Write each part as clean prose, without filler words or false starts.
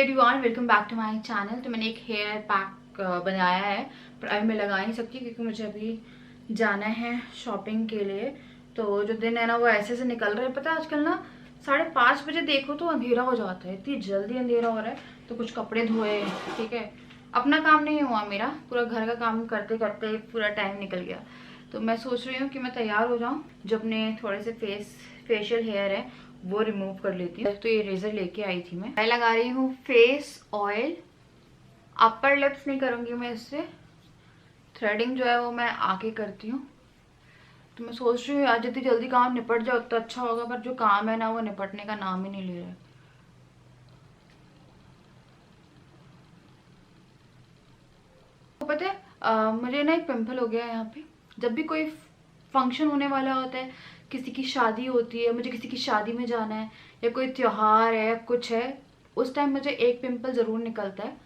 Everyone, welcome back to my channel. तो मैंने एक हेयर पैक बनाया है, पर अभी मैं लगा नहीं सकती क्योंकि मुझे अभी जाना है शॉपिंग के लिए। तो जो दिन है ना वो ऐसे से निकल रहा है। पता है आजकल ना 5:30 बजे देखो तो अंधेरा हो जाता है, इतनी जल्दी अंधेरा हो रहा है। तो कुछ कपड़े धोए, ठीक है, अपना काम नहीं हुआ मेरा, पूरा घर का काम करते करते पूरा टाइम निकल गया। तो मैं सोच रही हूँ कि मैं तैयार हो जाऊँ, जो अपने थोड़े से फेशियल हेयर है वो रिमूव कर लेती हूँ। तो ये रेजर लेके आई थी मैं लगा रही हूँ फेस ऑयल। अपर लिप्स नहीं करूँगी मैं इससे, थ्रेडिंग जो है वो मैं आके करती हूँ। तो मैं सोच रही हूँ यार जितनी जल्दी काम निपट जाए उतना अच्छा होगा, पर जो काम है ना वो निपटने का नाम ही नहीं ले रहा है। तो पता है मुझे ना एक पिंपल हो गया है यहाँ पे। जब भी कोई फंक्शन होने वाला होता है, किसी की शादी होती है, मुझे किसी की शादी में जाना है या कोई त्योहार है या कुछ है, उस टाइम मुझे एक पिंपल ज़रूर निकलता है।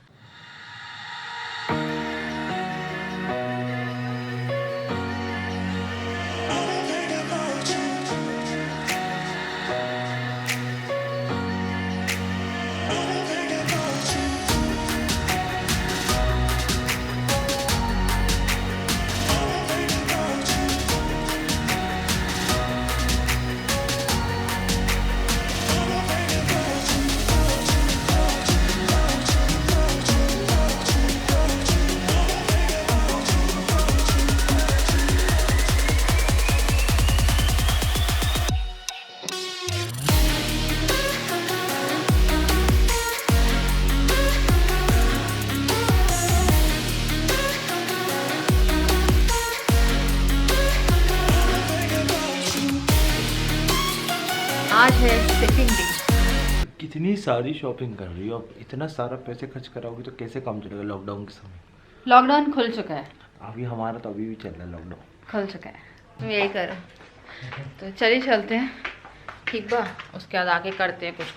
आज है सेकंड डे। कितनी सारी शॉपिंग कर रही हो, अब इतना सारा पैसे खर्च कराओगी तो कैसे काम चलेगा लॉकडाउन के समय। लॉकडाउन खुल चुका है, अभी हमारा तो अभी भी चल रहा है लॉकडाउन। खुल चुका है, तुम यही करो। तो चलिए चलते हैं, ठीक बा। उसके बाद आके करते हैं कुछ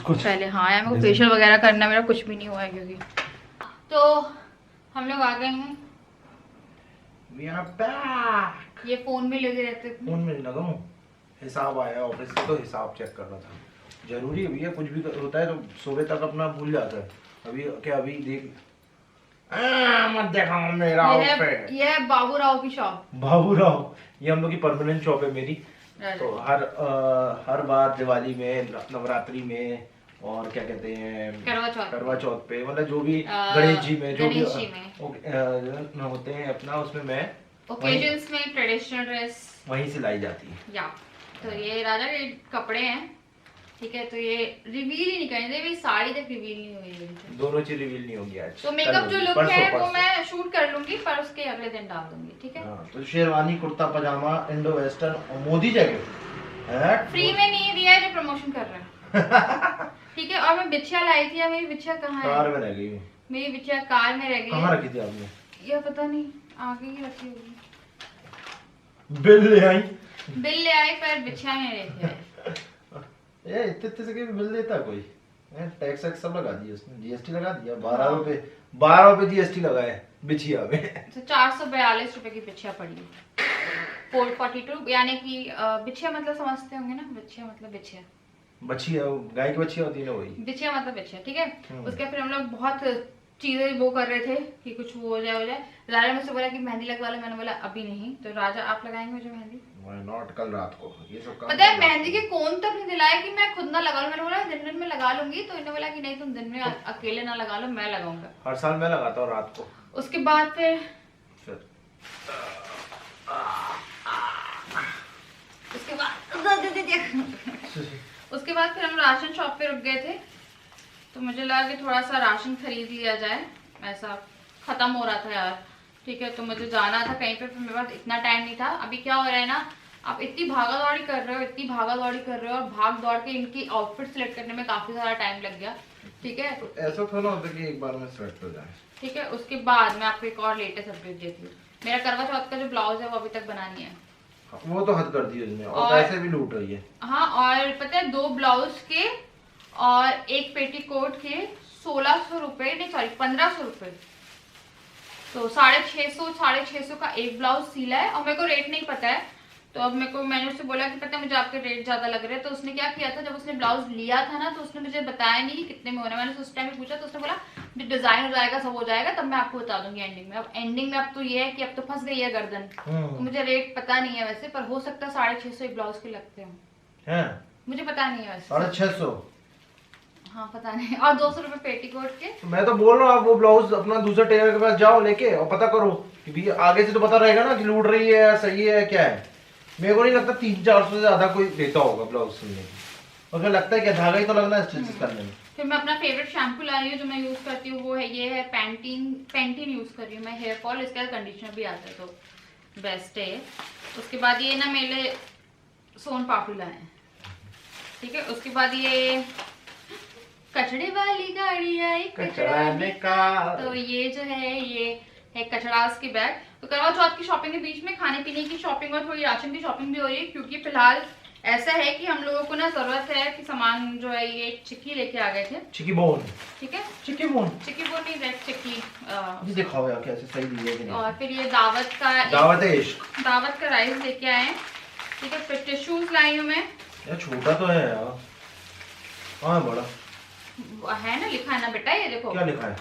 पहले। हाँ यार, मेरे को फेशियल वगैरह करना, मेरा कुछ भी नहीं हुआ है क्योंकि। तो हम लोग आ गए हैं। We are back। ये फोन में लगे रहते थे। फोन में लगा हूँ, हिसाब आया ऑफिस से तो हिसाब चेक करना था। जरूरी है भैया, कुछ भी होता है तो सुबह तक अपना भूल जाता है। अभी क्या, अभी देख मत देखा मेरा आउटफिट। ये है बाबू राव की शॉप। बाबू राव, ये हम लोग की परमानेंट शॉप है मेरी। तो हर बार दिवाली में, नवरात्रि में, और क्या कहते हैं करवा चौथ पे, मतलब जो भी गणेश जी में जो भी होते हैं अपना, उसमें मैं ओकेजन्स में ट्रेडिशनल ड्रेस वहीं से लाई जाती है। या तो ये राजा के कपड़े हैं, ठीक है। तो ये रिवील ही नहीं करेंगे, मेरी साड़ी तक रिवील नहीं हुई है। दोनों चीज रिवील नहीं होंगी आज। तो मेकअप जो लुक है वो मैं शूट कर लूंगी, पर उसके अगले दिन डाल दूंगी, ठीक है। तो शेरवानी, कुर्ता पजामा, इंडो वेस्टर्न और मोदी जैकेट फ्री में नहीं दिया है, जो प्रमोशन कर रहा है। ठीक है। और मैं बिछिया लाई थी, मेरी बिछिया कहाँ है? कार में रह गई। मेरी बिछिया कार में रह गई। कहाँ रखी थी आपने? ये पता नहीं, आगे ही रखी होगी। बिल ले आई, पर बिछिया में रहती है। ये इतने से बिल देता कोई? टैक्स सब लगा दिया उसने, जीएसटी लगा दिया। 12 रुपए जीएसटी लगाए बिछिया में। तो 442 रुपए की बिछिया पड़ी है। 442, यानी कि बिछिया मतलब समझते होंगे ना, बिछिया मतलब बिछिया, बछिया गाय की बछिया होती है ना, वही बिछिया मतलब बिछिया, ठीक है। उसके फिर हम लोग बहुत चीजें वो कर रहे थे कि कुछ हो जाए। राजा ने मुझसे बोला कि मेहंदी लगवा ले, मैंने बोला अभी नहीं। तो राजा आप लगाएंगे मुझे मेहंदी? नॉट कल रात को। ये सब काम पता है मेहंदी के कोन तक नहीं दिलाया कि मैं खुद ना लगा लूं। मैंने बोला दिन में लगा लूंगी, तो इन्होंने बोला कि नहीं तुम दिन में अकेले ना लगा लो, मैं लगाऊंगा। हर साल मैं लगाता हूँ रात को। उसके बाद फिर उसके बाद फिर हम राशन शॉप पे रुक गए थे। तो मुझे लगा कि थोड़ा सा राशन खरीद लिया जाए, ऐसा खत्म हो रहा था यार, ठीक है। तो मुझे जाना था कहीं पे, फिर मेरे पास इतना टाइम नहीं था। अभी क्या हो रहा है ना, आप इतनी भागा दौड़ी कर रहे हो, और भाग दौड़ के इनकी आउटफिट सिलेक्ट करने में काफी सारा टाइम लग गया, ठीक है। तो ऐसा थोड़ा होता कि एक बार में सिलेक्ट हो जाए, ठीक है। उसके बाद मैं आपको एक और लेटेस्ट अपडेट देती हूँ। मेरा करवा चौथ का जो ब्लाउज है वो अभी तक बना नहीं है। वो तो हद कर दी उसने, और पैसे भी लूट रही है। हाँ, और पता है 2 ब्लाउज के और एक पेटीकोट के 1600 रुपए, नहीं सॉरी 1500 रुपए। तो 650 का एक ब्लाउज सिला है, और मेरे को रेट नहीं पता है। तो अब मैंने उससे बोला कि पता है मुझे आपके रेट ज्यादा लग रहे हैं। तो उसने क्या किया था, जब उसने ब्लाउज लिया था ना तो उसने मुझे बताया नहीं कि कितने में होना है। मैंने उस टाइम पूछा तो उसने बोला डिजाइन हो जाएगा, सब हो जाएगा, तब मैं आपको बता दूंगी एंडिंग में। अब एंडिंग में अब तो ये है कि अब तो फंस गई है गर्दन। तो मुझे रेट पता नहीं है वैसे, पर हो सकता है 650 एक ब्लाउज के लगते हो, मुझे पता नहीं है वैसे। 650? हाँ पता नहीं। और 200 रुपए पेटीकोट के। मैं तो बोल रहा हूँ आप वो ब्लाउज अपना दूसरे टेलर के पास जाओ लेके और पता करो कि आगे से तो पता रहेगा ना कि लूट रही है या सही है क्या है। मेरे को नहीं लगता 300-400 से ज्यादा कोई देता होगा ब्लाउज सिलने की। और क्या लगता है क्या धागा ही तो लगना है स्टिचेस करने में। फिर मैं अपना फेवरेट शैम्पू लाई हूँ जो मैं यूज करती हूँ, वो है ये है पैंटीन यूज कर रही हूँ मैं। हेयर फॉल, इसका कंडीशनर भी आता है तो बेस्ट है। उसके बाद ये ना मेरे सोन पापड़ी लाए हैं, ठीक है। उसके बाद ये कचड़े वाली गाड़ी आई कचड़ा निकाल, तो ये जो है ये है कचड़ास की बैग। तो करवा चौथ की शॉपिंग के बीच में खाने पीने की शॉपिंग और थोड़ी राशन की शॉपिंग भी हो रही है, क्योंकि फिलहाल ऐसा है कि हम लोगों को ना जरूरत है कि सामान जो है ये चिक्की लेके आ गए थे, चिक्की बोन, ठीक है, चिक्की बोन नहीं रेड चिक्की दिखाओ यार कैसे सही दी है। और फिर ये दावत का राइस लेके आए हैं, ठीक है। फिर टिश्यूज लाई हूँ मैं यार, छोटा तो है यार। हाँ बड़ा है ना, लिखा है ना बेटा, ये देखो क्या लिखा है।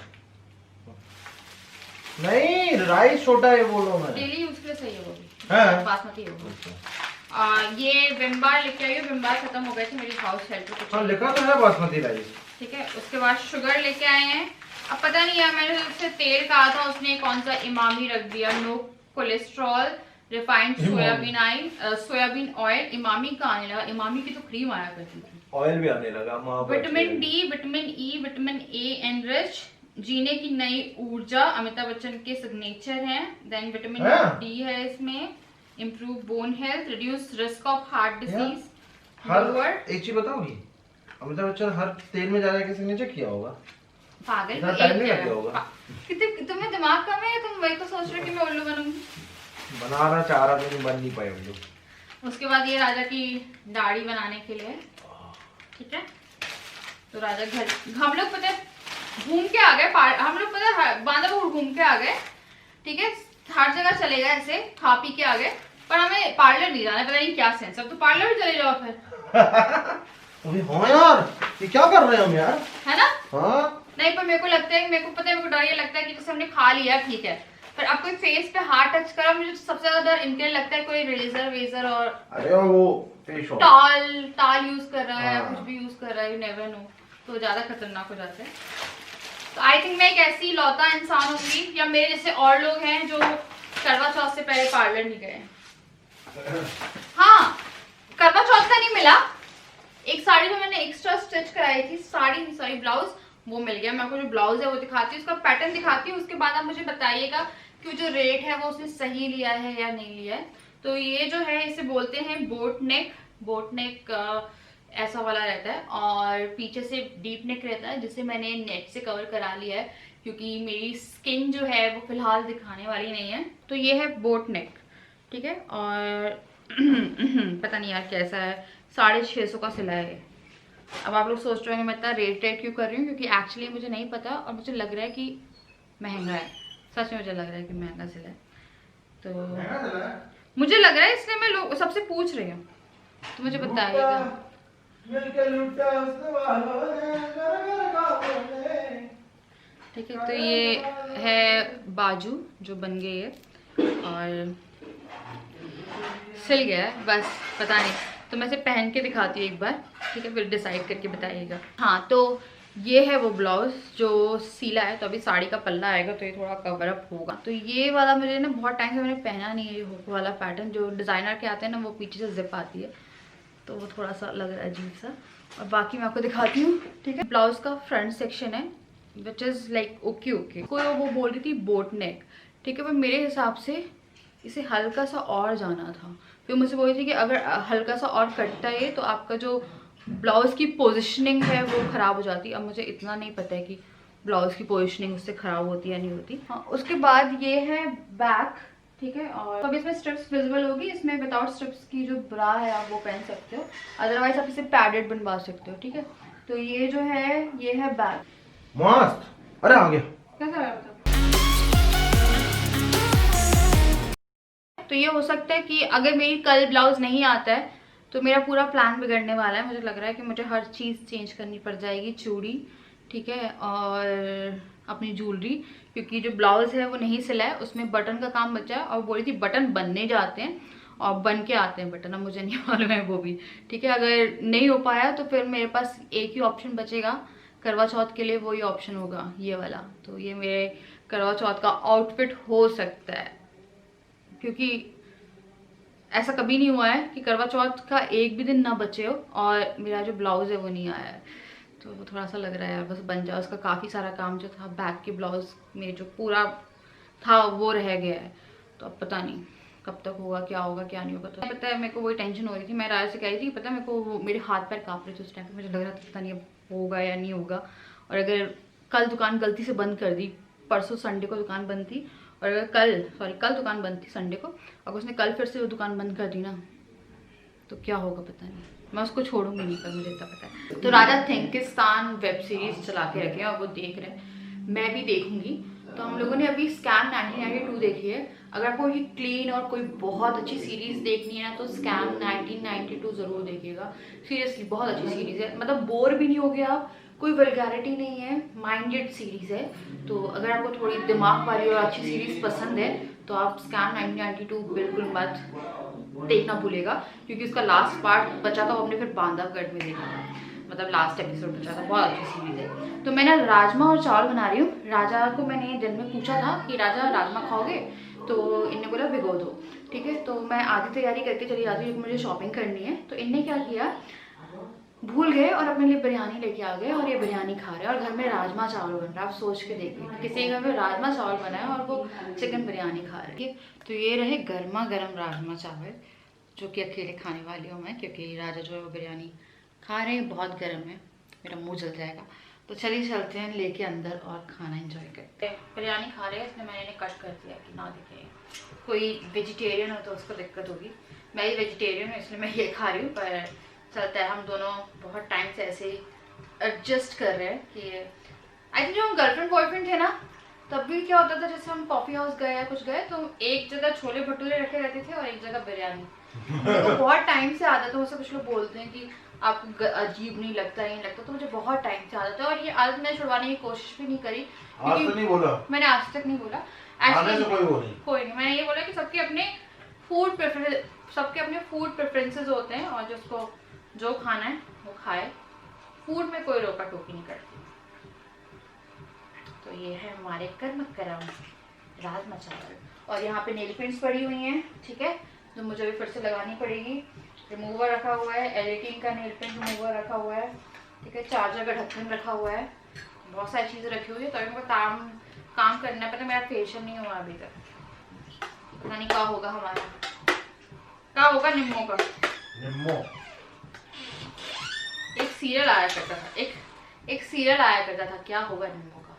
नहीं राइस छोटा है बोलो मैं, डेली यूज के लिए सही है वो भी, हाँ? बासमती है वो। ये विम्बार लेके आई हूँ, विम्बार खत्म हो गए थे मेरी हाउस हेल्प पे। हाँ लिखा तो है बासमती राइस, ठीक है। उसके बाद शुगर लेके आए हैं। अब पता नहीं यार, मैंने उससे तेल कहा था, उसने कौन सा इमामी रख दिया, no cholesterol refined soyabean oil. Emami का आने लगा, इमामी की तो क्रीम आया करती थी, ऑयल भी आने लगा। Vitamin D, vitamin E, vitamin A enrich, जीने की नई ऊर्जा, अमिताभ बच्चन के सिग्नेचर हैं। देन विटामिन डी है इसमें, improve bone health, reduce risk of heart disease. हर एक चीज बताओगी, अमिताभ बच्चन हर तेल में जाने के सिग्नेचर किया होगा। पागल, टाइम नहीं लगता होगा। तुम्हें दिमाग कम है, तुम वही तो सोच रहे हो कि मैं उल्लू बनूंगी। बनाना चाह रहा था, बन नहीं पाए उल्लू। उसके बाद ये राजा की दाढ़ी बनाने के लिए, ठीक है। तो राजा घर, हम लोग पता है घूम के आ गए, हम लोग पता है बांदापुर घूम के आ गए, ठीक है। हर जगह चले गए ऐसे खा पी के आ गए, पर हमें पार्लर नहीं जाना, पता नहीं क्या सेंस। अब तो पार्लर भी चले जाओ फिर। हाँ यार, ये क्या कर रहे हैं हम यार, है ना? हाँ नहीं, पर मेरे को लगता है, मेरे को पता है, मेरे को डर ये लगता है कि जैसे हमने खा लिया ठीक है, पर अब कोई फेस पे हाथ टच करा, मुझे सबसे ज्यादा डर इनके लगता है कोई रेजर वेजर और अरे वो टाल यूज कर रहा है, कुछ भी यूज कर रहा है, यू नेवर नो, तो ज्यादा खतरनाक हो जाता है। तो आई थिंक मैं एक ऐसी लौता इंसान होंगी, या मेरे जैसे और लोग हैं जो करवा चौथ से पहले पार्लर नहीं गए। हाँ, करवा चौथ का नहीं मिला, एक साड़ी जो मैंने एक्स्ट्रा स्टिच कराई थी, सॉरी ब्लाउज, वो मिल गया। मैं आपको जो ब्लाउज है वो दिखाती हूँ, उसका पैटर्न दिखाती हूँ, उसके बाद आप मुझे बताइएगा कि जो रेट है वो उसने सही लिया है या नहीं लिया है। तो ये जो है इसे बोलते हैं बोट नेक ऐसा वाला रहता है, और पीछे से डीप नेक रहता है, जिसे मैंने नेट से कवर करा लिया है क्योंकि मेरी स्किन जो है वो फिलहाल दिखाने वाली नहीं है। तो ये है बोट नेक, ठीक है। और पता नहीं यार कैसा है, 650 का सिला है। अब आप लोग सोच रहे होंगे मैं इतना रेट क्यों कर रही हूँ, क्योंकि एक्चुअली मुझे नहीं पता और मुझे लग रहा है कि महंगा है, सच में मुझे लग रहा है कि महंगा सिला है। तो मुझे लग रहा है, इसलिए मैं लोग सबसे पूछ रही हूँ, तो मुझे बताइएगा। ठीक है। तो ये है बाजू जो बन गई है और सिल गया है, बस पता नहीं, तो मैं इसे पहन के दिखाती हूँ एक बार, ठीक है, फिर डिसाइड करके बताइएगा। हाँ, तो ये है वो ब्लाउज जो सीला है, तो अभी साड़ी का पल्ला आएगा तो ये थोड़ा कवर अप होगा। तो ये वाला मुझे ना बहुत टाइम से मैंने पहना नहीं है, ये हुक वाला पैटर्न जो डिज़ाइनर के आते हैं ना, वो पीछे से जिप आती है, तो वो थोड़ा सा लग रहा है अजीब सा। और बाकी मैं आपको दिखाती हूँ, ठीक है। ब्लाउज का फ्रंट सेक्शन है विच इज़ लाइक ओके। कोई वो बोल रही थी बोट नेक, ठीक है, पर मेरे हिसाब से इसे हल्का सा और जाना था। फिर मुझसे बोल रही थी कि अगर हल्का सा और कटता है तो आपका जो ब्लाउज की पोजीशनिंग है वो ख़राब हो जाती है। अब मुझे इतना नहीं पता है कि ब्लाउज की पोजीशनिंग उससे ख़राब होती है या नहीं होती। हाँ, उसके बाद ये है बैक, ठीक है। और अभी इसमें स्ट्रिप्स विजिबल होगी, इसमें विदाउट स्ट्रिप्स की जो ब्रा है आप वो पहन सकते हो, अदरवाइज आप इसे पैडेड बनवा सकते हो, ठीक है। तो ये जो है ये है बैक, मस्त। अरे आ गया, कैसा लगा? तो ये हो सकता है कि अगर मेरी कल ब्लाउज नहीं आता है तो मेरा पूरा प्लान बिगड़ने वाला है। मुझे लग रहा है कि मुझे हर चीज़ चेंज करनी पड़ जाएगी, चूड़ी, ठीक है, और अपनी ज्वेलरी, क्योंकि जो ब्लाउज है वो नहीं सिला है, उसमें बटन का काम बचा है और बोली थी बटन बनने जाते हैं और बन के आते हैं बटन, अब मुझे नहीं मालूम है वो भी, ठीक है। अगर नहीं हो पाया तो फिर मेरे पास एक ही ऑप्शन बचेगा करवा चौथ के लिए, वही ऑप्शन होगा ये वाला। तो ये मेरे करवा चौथ का आउटफिट हो सकता है, क्योंकि ऐसा कभी नहीं हुआ है कि करवा चौथ का एक भी दिन ना बचे हो और मेरा जो ब्लाउज है वो नहीं आया है। तो वो थोड़ा सा लग रहा है यार बस बन जाए। उसका काफ़ी सारा काम जो था बैक के ब्लाउज में जो पूरा था वो रह गया है, तो अब पता नहीं कब तक होगा, क्या होगा क्या नहीं होगा। तो पता है मेरे को वही टेंशन हो रही थी, मैं राजा से कह रही थी, पता है मेरे को मेरे हाथ पैर काँप रहे थे उस टाइम पे, मुझे लग रहा था पता नहीं अब होगा या नहीं होगा। और अगर कल दुकान गलती से बंद कर दी, परसों संडे को दुकान बंद थी, और अगर कल दुकान बंद थी संडे को, अगर उसने कल फिर से वो दुकान बंद कर दी ना तो क्या होगा पता नहीं, मैं उसको छोड़ूंगी नहीं, पर मुझे इतना पता है। तो राजा थिंकिस्तान वेब सीरीज चला के रखे हैं और वो देख रहे हैं, मैं भी देखूंगी। तो हम लोगों ने अभी स्कैम 1992 देखी है। अगर आपको ये क्लीन और कोई बहुत अच्छी सीरीज देखनी है ना तो स्कैम 1992 जरूर देखिएगा। सीरियसली बहुत अच्छी सीरीज है, मतलब बोर भी नहीं हो गया आप, कोई वल्गैरिटी नहीं है, माइंडेड सीरीज है। तो अगर आपको थोड़ी दिमाग वाली और अच्छी सीरीज पसंद है तो आप स्कैम 1992 बिल्कुल मत देखना भूलेगा, क्योंकि उसका लास्ट पार्ट बचा था वो हमने फिर बांधवगढ़ में देखा था, मतलब लास्ट एपिसोड बचा था। बहुत अच्छी सीरीज है। तो मैं ना राजमा और चावल बना रही हूँ। राजा को मैंने दिन में पूछा था कि राजा राजमा खाओगे, तो इनने बोला भिगो दो, ठीक है। तो मैं आधी तैयारी करके चली जाती हूँ क्योंकि मुझे शॉपिंग करनी है। तो इनने क्या किया, भूल गए और अपने लिए बिरयानी लेके आ गए और ये बिरयानी खा रहे हैं और घर में राजमा चावल बन रहा है। आप सोच के देखिए किसी के घर में राजमा चावल बना है और वो चिकन बिरयानी खा रहे हैं। तो ये रहे गर्मा गर्म राजमा चावल जो कि अकेले खाने वाली हूँ मैं, क्योंकि राजा जो है वो बिरयानी खा रहे हैं, बहुत गर्म है, मेरा मुंह जल जाएगा। तो चलिए चलते हैं लेके अंदर और खाना एंजॉय करते हैं। बिरयानी खा रहे हैं, इसलिए मैंने कट कर दिया कि ना दिखे, कोई वेजिटेरियन हो तो उसको दिक्कत होगी। मैं ही वेजिटेरियन हूँ इसलिए मैं ये खा रही हूँ, पर चलता है। हम दोनों बहुत टाइम से ऐसे ही एडजस्ट कर रहे हैं कि आई थिंक जो हम गर्लफ्रेंड बॉयफ्रेंड थे ना तब भी क्या होता था, जैसे हम कॉफी हाउस गए या कुछ गए तो एक जगह छोले भटूरे रखे रहते थे और एक जगह बिरयानी। तो बहुत टाइम से आदत है, मुझसे कुछ लोग बोलते हैं कि आपको अजीब नहीं लगता, ये नहीं लगता, तो मुझे बहुत टाइम से आदत है और ये आदत मैंने छुड़वाने की कोशिश भी नहीं करी। आज तो नहीं बोला मैंने, आज तक नहीं बोला, कोई नहीं। मैंने ये बोला कि सबके अपने फूड प्रेफरेंसेस होते हैं और जिसको जो खाना है वो खाए, फूड में कोई रोका टोकी नहीं करती। तो ये है हमारे कर्म करम राजमा चावल, और यहाँ पे नेल पेंट्स पड़ी हुई हैं, ठीक है, जो मुझे भी फिर से लगानी पड़ेगी। रिमूवर रखा हुआ है, एडिटिंग का नेल पेंट रिमूवर रखा हुआ है, ठीक है, चार्जर का ढक्कन रखा हुआ है, बहुत सारी चीज़ें रखी हुई है। तो अभी मेरे काम करना है। पता मेरा फेशियल नहीं हुआ अभी तक, पता नहीं क्या होगा हमारा, क्या होगा निम्मो का। एक सीरियल आया करता था, एक सीरियल आया करता था, क्या होगा निम्मो का।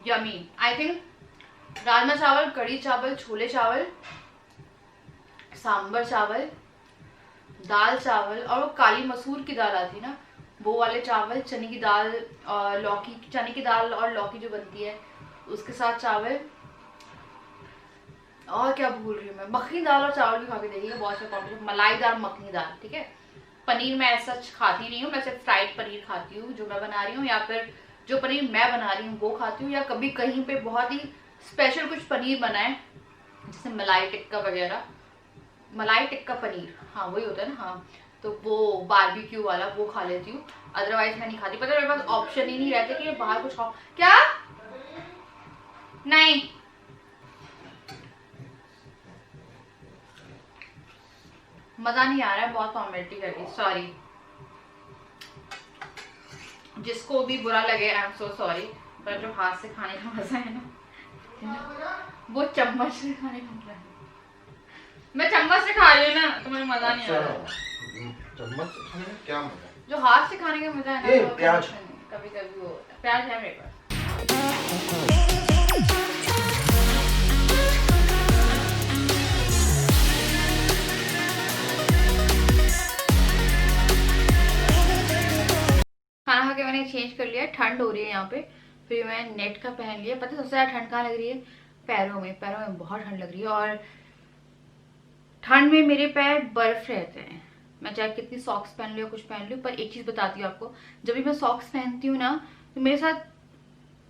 यमी, आई थिंक राजमा चावल, कढ़ी चावल, छोले चावल, सांबर चावल, दाल चावल और वो काली मसूर की दाल आती है ना वो वाले चावल, चने की दाल और लौकी, चने की दाल और लौकी जो बनती है उसके साथ चावल, और क्या भूल रही हूँ मैं, मखनी दाल और चावल भी खा के देखिए, बहुत अच्छा कॉम्बिनेशन, मलाई दाल मखनी दाल, ठीक है। पनीर मैं ऐसा खाती नहीं हूँ, मैं सिर्फ फ्राइड पनीर खाती हूँ जो मैं बना रही हूँ, या फिर जो पनीर मैं बना रही हूँ वो खाती हूँ, या कभी कहीं पे बहुत ही स्पेशल कुछ पनीर बनाए जैसे मलाई टिक्का वगैरह, मलाई टिक्का पनीर, हाँ वही होता है ना, हाँ, तो वो बारबेक्यू वाला वो खा लेती हूँ, अदरवाइज मैं नहीं खाती। पता है मेरे पास ऑप्शन ही नहीं रहता कि बाहर कुछ खाओ। क्या नहीं, मजा नहीं आ रहा है, बहुत फॉर्मेलिटी कर रही, सॉरी, जिसको भी बुरा लगे आई एम सो सॉरी, पर जो हाथ से खाने का मजा है ना वो चम्मच से खाने का मजा है। मैं चम्मच से खा रही हूँ ना तो मुझे मजा नहीं आ रहा। चम्मच से खाने में क्या मजा है? जो हाथ से खाने का मजा है ना, प्याज, कभी कभी वो प्याज है मेरे पास। खाना खाना खा के मैंने चेंज कर लिया, ठंड हो रही है यहाँ पे, फिर मैं नेट का पहन लिया। पता है सबसे ज़्यादा ठंड कहाँ लग रही है? पैरों में बहुत ठंड लग रही है। और ठंड में मेरे पैर बर्फ रहते हैं, मैं चाहे कितनी सॉक्स पहन लूँ कुछ पहन लूँ। पर एक चीज़ बताती हूँ आपको, जब भी मैं सॉक्स पहनती हूँ ना तो मेरे साथ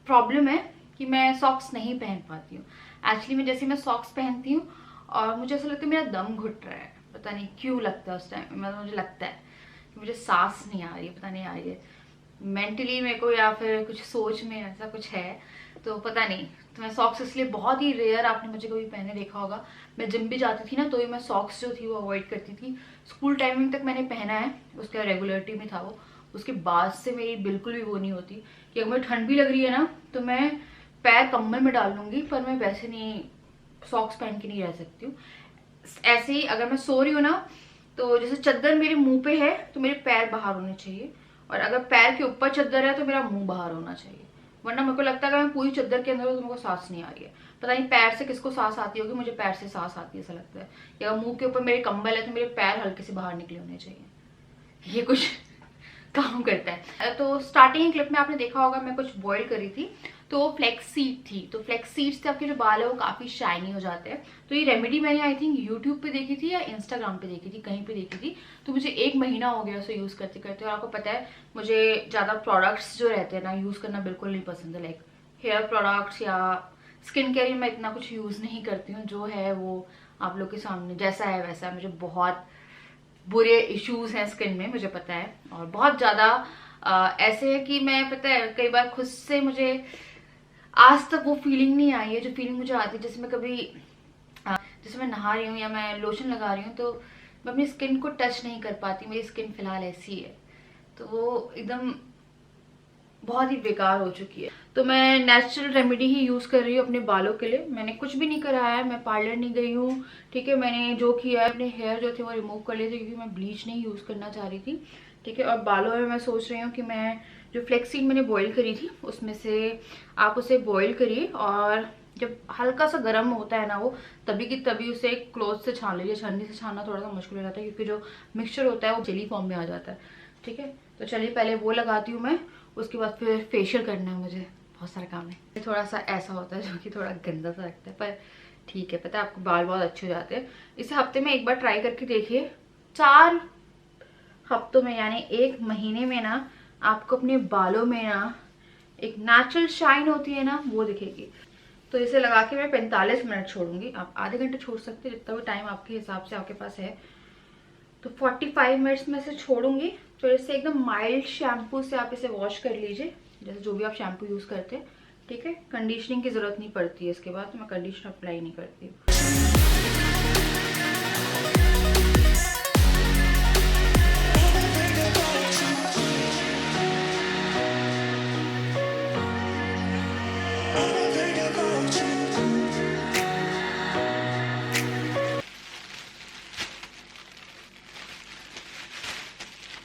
प्रॉब्लम है कि मैं सॉक्स नहीं पहन पाती हूँ। एक्चुअली मैं जैसे मैं सॉक्स पहनती हूँ और मुझे ऐसा लगता है मेरा दम घुट रहा है, पता नहीं क्यों लगता है उस टाइम। मतलब मुझे लगता है कि मुझे सांस नहीं आ रही है, पता नहीं आ रही है मेंटली मेरे को या फिर कुछ सोच में ऐसा कुछ है, तो पता नहीं। तो मैं सॉक्स इसलिए बहुत ही रेयर आपने मुझे कभी पहने देखा होगा। मैं जिम भी जाती थी ना तो भी मैं सॉक्स जो थी वो अवॉइड करती थी। स्कूल टाइमिंग तक मैंने पहना है, उसका रेगुलरिटी में था वो। उसके बाद से मेरी बिल्कुल भी वो नहीं होती कि अगर मुझे ठंड भी लग रही है ना तो मैं पैर कम्बल में डाल लूँगी, पर मैं वैसे नहीं सॉक्स पहन के नहीं रह सकती हूँ। ऐसे ही अगर मैं सो रही हूँ ना तो जैसे चद्दर मेरे मुंह पे है तो मेरे पैर बाहर होने चाहिए, और अगर पैर के ऊपर चद्दर है तो मेरा मुंह बाहर होना चाहिए। वरना मेरे को लगता है कि मैं पूरी चद्दर के अंदर हूँ तो मेरे को सांस नहीं आ रही है। पता नहीं पैर से किसको सांस आती होगी, मुझे पैर से सांस आती है ऐसा लगता है। या अगर मुंह के ऊपर मेरे कंबल है तो मेरे पैर हल्के से बाहर निकले होने चाहिए। ये कुछ काम करता है। तो स्टार्टिंग क्लिप में आपने देखा होगा मैं कुछ बॉईल करी थी, तो वो फ्लेक्स सीड थी। तो फ्लेक्स सीड से आपके जो बाल है वो काफ़ी शाइनी हो जाते हैं। तो ये रेमेडी मैंने आई थिंक यूट्यूब पे देखी थी या इंस्टाग्राम पे देखी थी, कहीं पे देखी थी। तो मुझे 1 महीना हो गया उसे यूज़ करते करते। और आपको पता है मुझे ज़्यादा प्रोडक्ट्स जो रहते हैं ना यूज़ करना बिल्कुल नहीं पसंद है। लाइक हेयर प्रोडक्ट्स या स्किन केयर मैं इतना कुछ यूज़ नहीं करती हूँ। जो है वो आप लोग के सामने जैसा है वैसा। मुझे बहुत बुरे इश्यूज हैं स्किन में, मुझे पता है। और बहुत ज़्यादा ऐसे है कि मैं, पता है कई बार खुद से मुझे आज तक वो फीलिंग नहीं आई है जो फीलिंग मुझे आती है जैसे मैं कभी जैसे मैं नहा रही हूँ या मैं लोशन लगा रही हूँ तो मैं अपनी स्किन को टच नहीं कर पाती। मेरी स्किन फिलहाल ऐसी है, तो वो एकदम बहुत ही बेकार हो चुकी है। तो मैं नेचुरल रेमेडी ही यूज़ कर रही हूँ अपने बालों के लिए। मैंने कुछ भी नहीं कराया है, मैं पार्लर नहीं गई हूँ, ठीक है। मैंने जो किया है अपने हेयर जो थे वो रिमूव कर लिए थे क्योंकि मैं ब्लीच नहीं यूज़ करना चाह रही थी, ठीक है। और बालों में मैं सोच रही हूँ कि मैं जो फ्लेक्सीड मैंने बॉईल करी थी उसमें से आप उसे बॉईल करिए, और जब हल्का सा गर्म होता है ना वो तभी की तभी उसे क्लोथ से छान लीजिए। छन्नी से छानना थोड़ा सा मुश्किल हो जाता है क्योंकि जो मिक्सचर होता है वो जेली फॉर्म में आ जाता है, ठीक है। तो चलिए पहले वो लगाती हूँ मैं, उसके बाद फिर फेशियल करना है मुझे, बहुत सारा काम है। थोड़ा सा ऐसा होता है जो कि थोड़ा गंदा सा लगता है, पर ठीक है। पता है आपको बाल बहुत अच्छे हो जाते हैं। इसे हफ्ते में एक बार ट्राई करके देखिए। 4 हफ्तों में यानी 1 महीने में ना आपको अपने बालों में ना एक नेचुरल शाइन होती है ना वो दिखेगी। तो इसे लगा के मैं 45 मिनट छोड़ूंगी। आप आधे घंटे छोड़ सकते हैं, जितना भी टाइम आपके हिसाब से आपके पास है। तो 45 मिनट्स में से छोड़ूंगी। तो इससे एकदम माइल्ड शैम्पू से आप इसे वॉश कर लीजिए, जैसे जो भी आप शैम्पू यूज़ करते हैं, ठीक है। कंडीशनिंग की ज़रूरत नहीं पड़ती है इसके बाद, तो मैं कंडीशनर अप्लाई नहीं करती हूँ।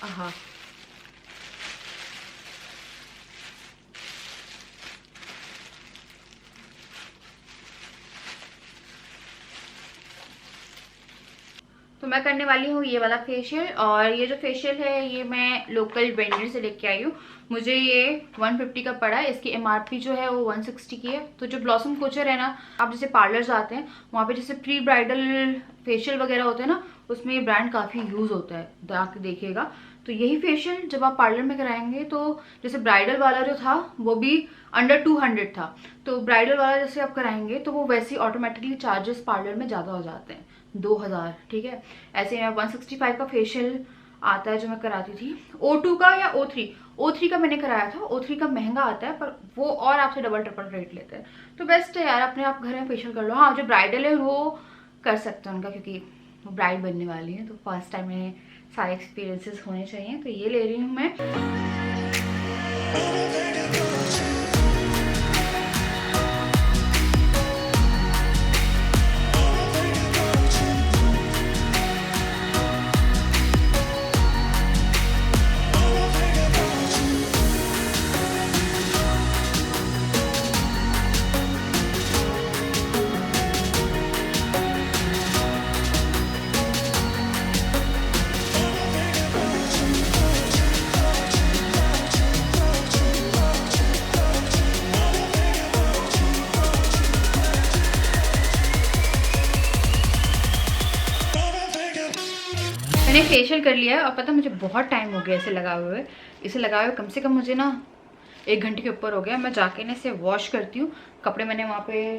हाँ, तो मैं करने वाली हूँ ये वाला फेशियल। और ये जो फेशियल है ये मैं लोकल वेंडर से लेके आई हूँ। मुझे ये 150 का पड़ा है। इसकी एमआरपी जो है वो 160 की है। तो जो ब्लॉसम कोचर है ना, आप जैसे पार्लर जाते हैं वहाँ पे जैसे प्री ब्राइडल फेशियल वगैरह होते हैं ना, उसमें ये ब्रांड काफ़ी यूज़ होता है, जाके देखिएगा। तो यही फेशियल जब आप पार्लर में कराएंगे तो जैसे ब्राइडल वाला जो था वो भी अंडर 200 था, तो ब्राइडल वाला जैसे आप कराएंगे तो वो वैसे ऑटोमेटिकली चार्जेस पार्लर में ज़्यादा हो जाते हैं, 2000, ठीक है। ऐसे में 165 का फेशियल आता है जो मैं कराती थी। O2 का या O3 का मैंने कराया था। O3 का महंगा आता है पर वो और आपसे डबल ट्रिपल रेट लेते हैं। तो बेस्ट है यार, अपने आप घर में फेशियल कर लो। हाँ, जो ब्राइडल है वो कर सकते हैं उनका, क्योंकि वो ब्राइड बनने वाली है तो फर्स्ट टाइम में सारे एक्सपीरियंसेस होने चाहिए। तो ये ले रही हूँ मैं। फेशियल कर लिया है और पता मुझे बहुत टाइम हो गया इसे लगाए हुए। इसे लगाए हुए कम से कम मुझे ना 1 घंटे के ऊपर हो गया। मैं जाके ना इसे वॉश करती हूँ। कपड़े मैंने वहाँ पे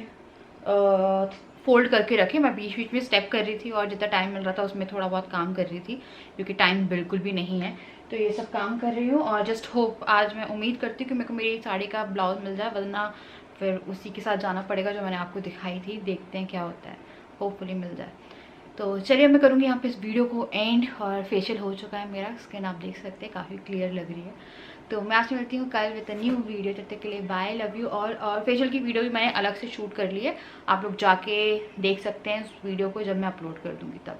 फोल्ड करके रखे। मैं बीच बीच में स्टेप कर रही थी और जितना टाइम मिल रहा था उसमें थोड़ा बहुत काम कर रही थी, क्योंकि टाइम बिल्कुल भी नहीं है। तो ये सब काम कर रही हूँ और जस्ट होप आज मैं उम्मीद करती हूँ कि मेरे को मेरी साड़ी का ब्लाउज मिल जाए, वरना फिर उसी के साथ जाना पड़ेगा जो मैंने आपको दिखाई थी। देखते हैं क्या होता है, होपफुली मिल जाए। तो चलिए मैं करूँगी यहाँ पे इस वीडियो को एंड। और फेशियल हो चुका है, मेरा स्किन आप देख सकते हैं काफ़ी क्लियर लग रही है। तो मैं आपसे मिलती हूँ कल विद अ न्यू वीडियो। तब तक के लिए बाय, लव यू। और फेशियल की वीडियो भी मैंने अलग से शूट कर ली है, आप लोग जाके देख सकते हैं उस वीडियो को जब मैं अपलोड कर दूँगी तब।